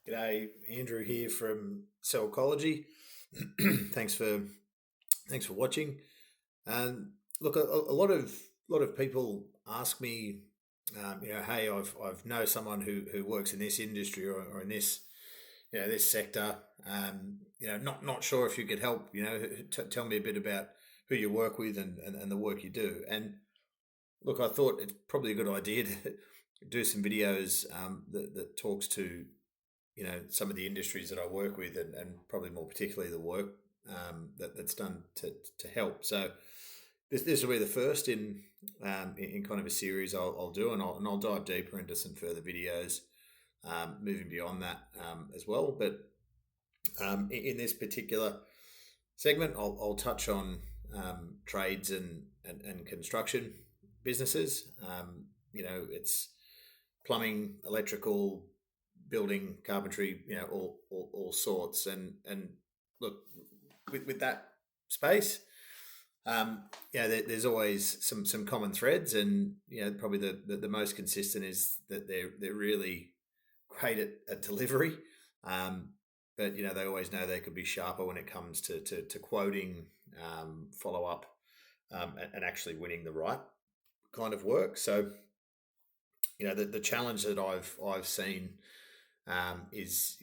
G'day, Andrew here from sellcology. thanks for thanks for watching. And look, a lot of people ask me, hey, I've know someone who works in this industry or in this this sector. Not sure if you could help. Tell me a bit about who you work with and the work you do. And look, I thought it's probably a good idea to do some videos that talks to some of the industries that I work with, and probably more particularly the work that's done to help. So this will be the first in kind of a series I'll do, and I'll dive deeper into some further videos moving beyond that as well. But in this particular segment, I'll touch on trades and construction businesses. It's plumbing, electrical, building, carpentry, all sorts. And look, with that space, there's always some common threads, and probably the most consistent is that they're really great at delivery, but they always know they could be sharper when it comes to quoting, follow up, and actually winning the right kind of work. So the challenge that I've seen is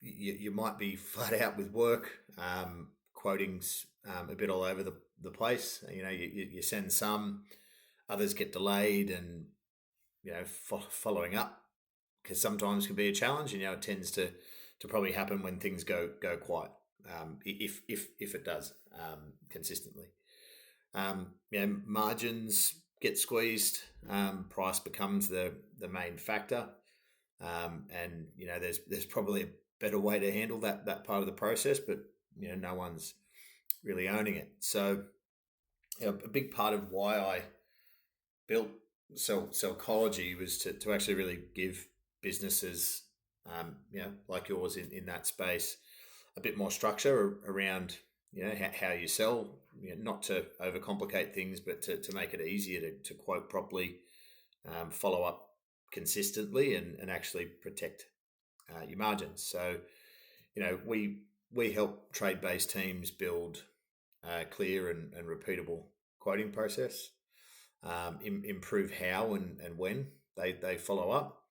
you might be flat out with work, quoting's a bit all over the place. You send some, others get delayed, and following up because sometimes can be a challenge. It tends to probably happen when things go quiet, if it does consistently. Margins get squeezed, price becomes the main factor. And there's probably a better way to handle that part of the process, but no one's really owning it. So a big part of why I built sellcology was to actually really give businesses like yours in that space a bit more structure around how you sell, not to overcomplicate things, but to make it easier to quote properly, follow up consistently, and actually protect your margins. So we help trade-based teams build a clear and repeatable quoting process, improve how and when they follow up,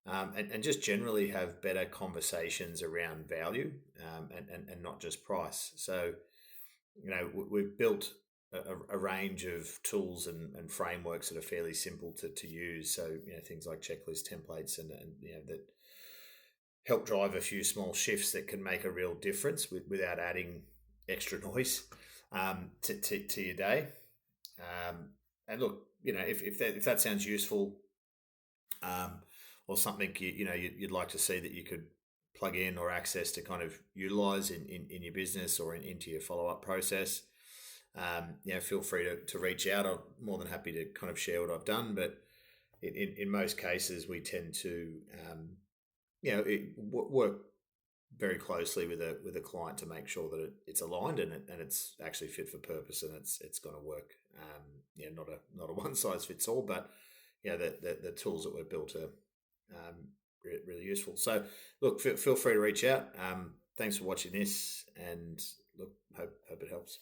and just generally have better conversations around value, and not just price. So we've built a range of tools and frameworks that are fairly simple to use. So things like checklist templates and that help drive a few small shifts that can make a real difference without adding extra noise to your day. And look, if that sounds useful, or something you'd like to see that you could plug in or access to kind of utilize in your business or into your follow-up process, feel free to reach out. I'm more than happy to kind of share what I've done, but in most cases we tend to work very closely with a client to make sure that it's aligned and it's actually fit for purpose, and it's going to work. Not a one size fits all, but the tools that we've built are really useful. So look, feel free to reach out. Thanks for watching this, and look, hope it helps.